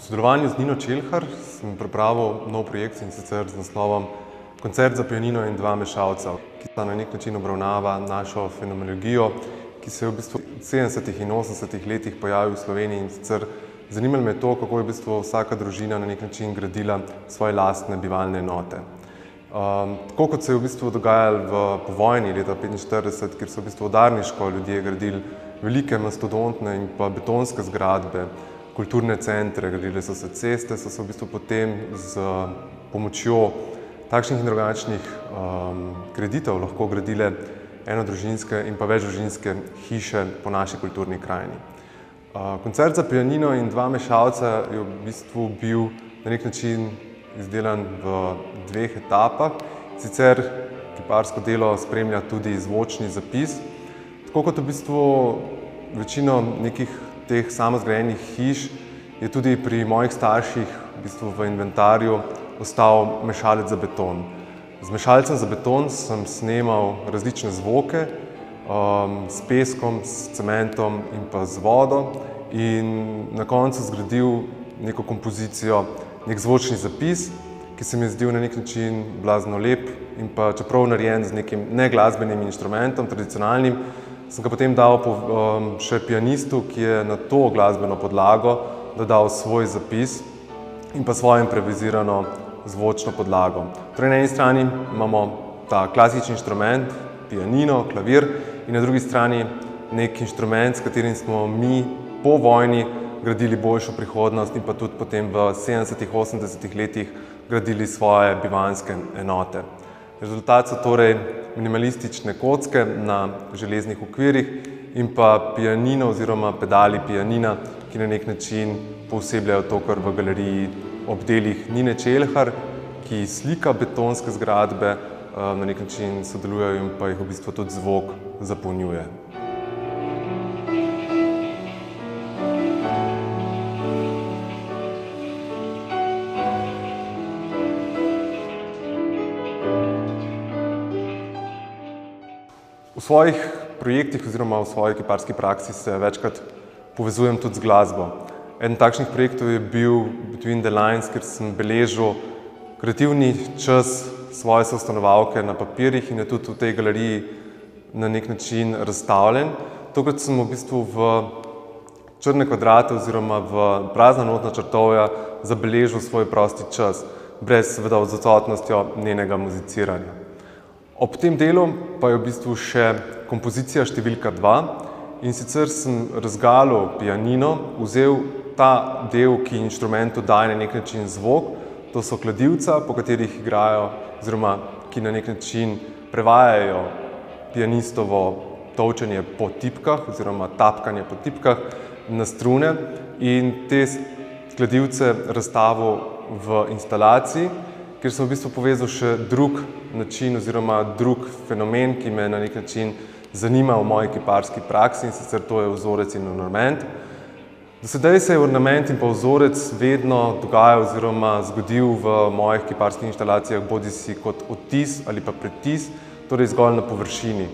sodelovanju z Nino Čelhar sem pripravil nov projekt, in sicer z naslovom Koncert za pianino in dva mešalca, ki na nek način obravnava našo fenomenologijo, ki se je v bistvu v 70. in 80. letih pojavil v Sloveniji, in sicer zanimalo me je to, kako je v bistvu vsaka družina na nek način gradila svoje lastne bivalne enote. Tako kot se je v bistvu dogajalo po vojni leta 1945, kjer so v bistvu udarniško ljudje gradili velike mastodontne in pa betonske zgradbe, kulturne centre, gradile so se ceste, so se v bistvu potem z pomočjo takšnih in drugačnih kreditov lahko gradile enodružinske in pa večdružinske hiše po naši kulturni krajini. Koncert za pianino in dva mešalca je v bistvu bil na nek način izdelan v dveh etapah. Sicer kiparsko delo spremlja tudi zvočni zapis. Tako kot v bistvu večino nekih teh samozgrajenih hiš je tudi pri mojih starših v bistvu v inventarju ostal mešalec za beton. Z mešalcem za beton sem snemal različne zvoke s peskom, s cementom in pa z vodo in na koncu zgradil neko kompozicijo, nek zvočni zapis, ki se mi je zdel na nek način blazno lep in pa čeprav narejen z nekim neglasbenim inštrumentom, tradicionalnim, sem ga potem dal še pianistu, ki je na to glasbeno podlago dodal svoj zapis in pa svojo improvizirano zvočno podlago. Torej na eni strani imamo ta klasični inštrument, pianino, klavir, in na drugi strani nek inštrument, s katerim smo mi po vojni gradili boljšo prihodnost in pa tudi potem v 70. 80. letih gradili svoje bivanjske enote. Rezultat so torej minimalistične kocke na železnih okvirih in pa pianino oziroma pedali pianina, ki na nek način poosebljajo to, kar v galeriji ob delih Nine Čelhar, ki slika betonske zgradbe, na nek način sodelujejo in pa jih v bistvu tudi zvok zapolnjuje. V svojih projektih oziroma v svoji kiparski praksi se večkrat povezujem tudi z glasbo. Eden takšnih projektov je bil Between the Lines, kjer sem beležil kreativni čas svoje sostanovalke na papirjih in je tudi v tej galeriji na nek način razstavljen. Tokrat sem v bistvu v črne kvadrate oziroma v prazna notna črtovja zabeležil svoj prosti čas, brez seveda z odsotnostjo njenega muziciranja. Ob tem delu pa je v bistvu še kompozicija številka 2, in sicer sem razgalil pianino, vzel ta del, ki inštrumentu daje na nek način zvok, to so kladivca, po katerih igrajo oziroma ki na nek način prevajajo pianistovo tolčenje po tipkah oziroma tapkanje po tipkah na strune, in te kladivce razstavil v instalaciji, kjer sem v bistvu povezal še drug način oziroma drug fenomen, ki me na nek način zanima v moji kiparski praksi, in sicer to je vzorec in ornament. Do sedaj se je ornament in pa vzorec vedno dogajal oziroma zgodil v mojih kiparskih inštalacijah bodisi kot odtis ali pa predtis, torej zgolj na površini.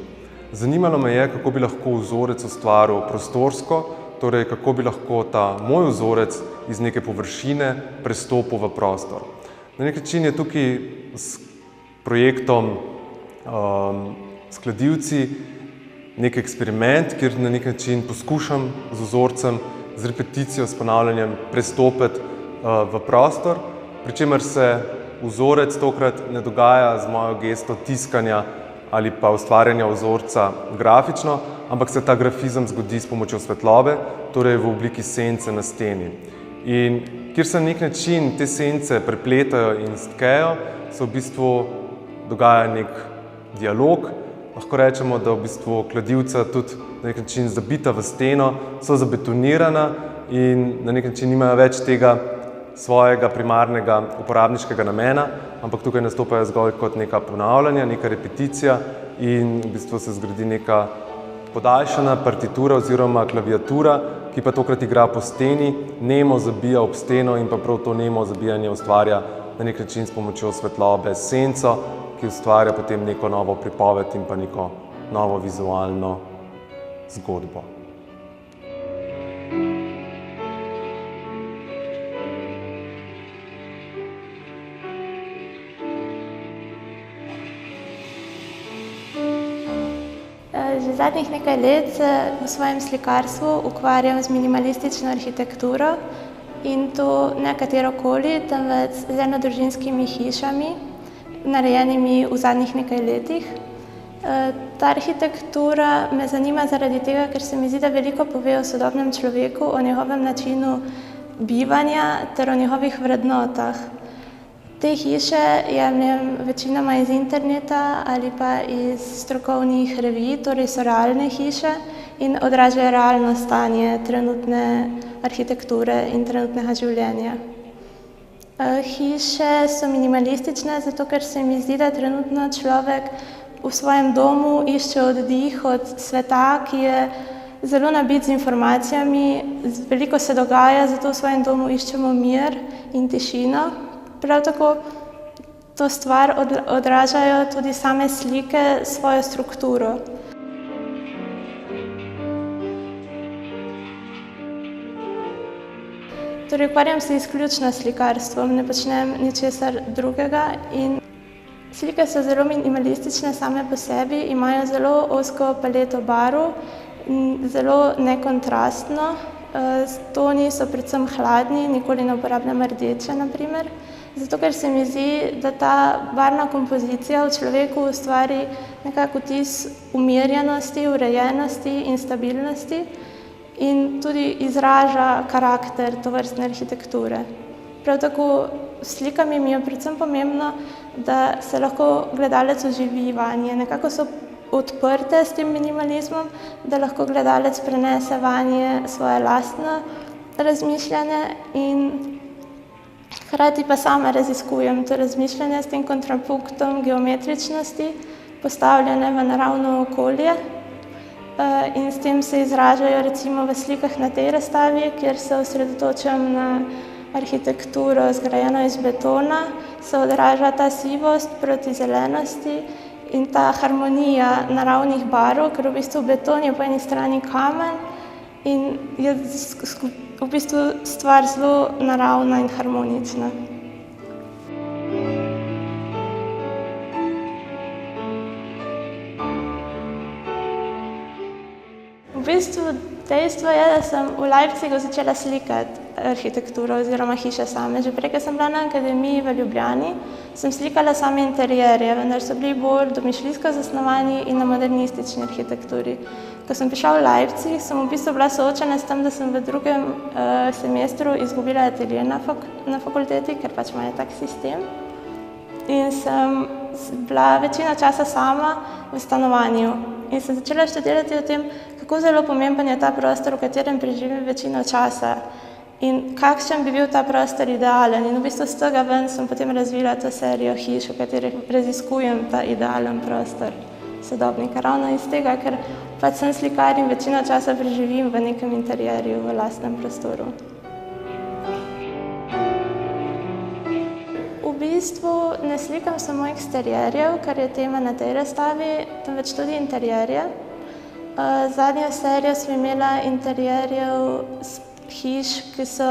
Zanimalo me je, kako bi lahko vzorec ustvaril prostorsko, torej kako bi lahko ta moj vzorec iz neke površine prestopil v prostor. Na nek način je tukaj s projektom s kladivci nek eksperiment, kjer na nek način poskušam z vzorcem, z repeticijo, s ponavljanjem prestopiti v prostor, pri čemer se vzorec tokrat ne dogaja z mojo gesto tiskanja ali pa ustvarjanja vzorca grafično, ampak se ta grafizem zgodi s pomočjo svetlobe, torej v obliki sence na steni. In kjer se na nek način te sence prepletajo in stkejo, se v bistvu dogaja nek dialog. Lahko rečemo, da v bistvu kladivca tudi na nek način zabita v steno, so zabetonirana in na nek način nimajo več tega svojega primarnega uporabniškega namena, ampak tukaj nastopajo zgolj kot neka ponavljanja, neka repeticija in v bistvu se zgradi neka podaljšana partitura oziroma klaviatura, ki pa tokrat igra po steni, nemo zabija ob steno in pa prav to nemo zabijanje ustvarja na nek način s pomočjo svetlobe senco, ki ustvarja potem neko novo pripoved in pa neko novo vizualno zgodbo. Že zadnjih nekaj let se v svojem slikarstvu ukvarjam z minimalistično arhitekturo in to ne katerokoli, temveč z enodružinskimi hišami, narejenimi v zadnjih nekaj letih. Ta arhitektura me zanima zaradi tega, ker se mi zdi, da veliko pove o sodobnem človeku, o njegovem načinu bivanja ter o njegovih vrednotah. Te hiše jemljem večinoma iz interneta ali pa iz strokovnih revij, torej so realne hiše in odražajo realno stanje trenutne arhitekture in trenutnega življenja. Hiše so minimalistične, zato ker se mi zdi, da trenutno človek v svojem domu išče oddih od sveta, ki je zelo nabit z informacijami, veliko se dogaja, zato v svojem domu iščemo mir in tišino. Prav tako to stvar odražajo tudi same slike s svojo strukturo. Torej, ukvarjam se izključno s slikarstvom, ne počnem ničesar drugega in slike so zelo minimalistične same po sebi, imajo zelo ozko paleto barv, zelo nekontrastno, toni so predvsem hladni, nikoli ne uporabljam rdeče, na primer. Zato, ker se mi zdi, da ta barvna kompozicija v človeku ustvari nekako vtis umirjenosti, urejenosti in stabilnosti in tudi izraža karakter tovrstne arhitekture. Prav tako s slikami mi je predvsem pomembno, da se lahko gledalec vživi vanje. Nekako so odprte s tem minimalizmom, da lahko gledalec prenese vanje svoje lastno razmišljanje in hkrati pa sama raziskujem to razmišljanje s tem kontrapunktom geometričnosti, postavljene v naravno okolje. In s tem se izražajo recimo v slikah na tej razstavi, kjer se osredotočam na arhitekturo zgrajeno iz betona, se odraža ta sivost proti zelenosti in ta harmonija naravnih barv, ker v bistvu beton je po eni strani kamen in je v bistvu stvar zelo naravna in harmonična. V bistvu dejstvo je, da sem v Leipzigu začela slikati arhitekturo oziroma hiše same. Že prej, ko sem bila na akademiji v Ljubljani, sem slikala same interierje, vendar so bili bolj domišljijsko zasnovani in na modernistični arhitekturi. Ko sem prišla v Leipzig, sem v bistvu bila soočena s tem, da sem v drugem semestru izgubila atelje na fakulteti, ker pač imajo tak sistem. In sem bila večino časa sama v stanovanju. In sem začela študirati o tem, kako zelo pomemben je ta prostor, v katerem preživim večino časa in kakšen bi bil ta prostor idealen. In v bistvu z tega ven sem potem razvila to serijo hiš, v katerih raziskujem ta idealen prostor sodobnika. Ravno iz tega, ker pač sem slikar in večino časa preživim v nekem interierju, v lastnem prostoru. V bistvu ne slikam samo eksterierjev, kar je tema na tej razstavi, temveč tudi interierje. Zadnjo serijo smo imela interierjev hiš, ki so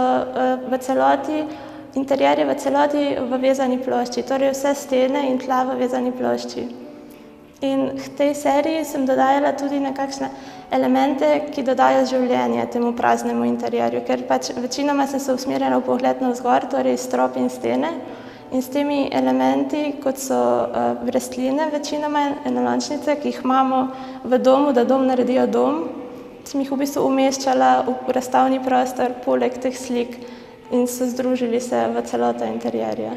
interierje v celoti v vezani plošči, torej vse stene in tla v vezani plošči. In k tej seriji sem dodajala tudi nekakšne elemente, ki dodajo življenje temu praznemu interierju, ker pač večinoma sem se usmerjala v pogled navzgor, torej strop in stene. In s temi elementi, kot so rastline, večinoma enolončnice, ki jih imamo v domu, da dom naredijo dom, sem jih v bistvu umeščala v razstavni prostor poleg teh slik in so združili se v celoto interierja.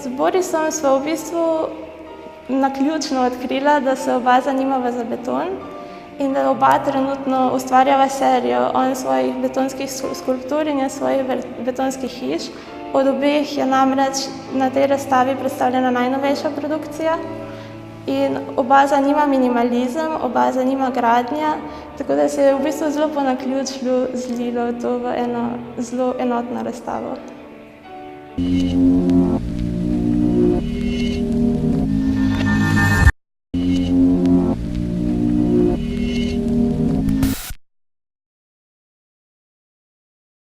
Z Borisom sva v bistvu naključno odkrila, da se oba zanimava za beton in da oba trenutno ustvarjava serijo, on svojih betonskih skulptur in jaz svojih betonskih hiš. Od obeh je namreč na tej razstavi predstavljena najnovejša produkcija in oba zanima minimalizem, oba zanima gradnja, tako da se je v bistvu zelo po naključju zlilo to v eno zelo enotno razstavo.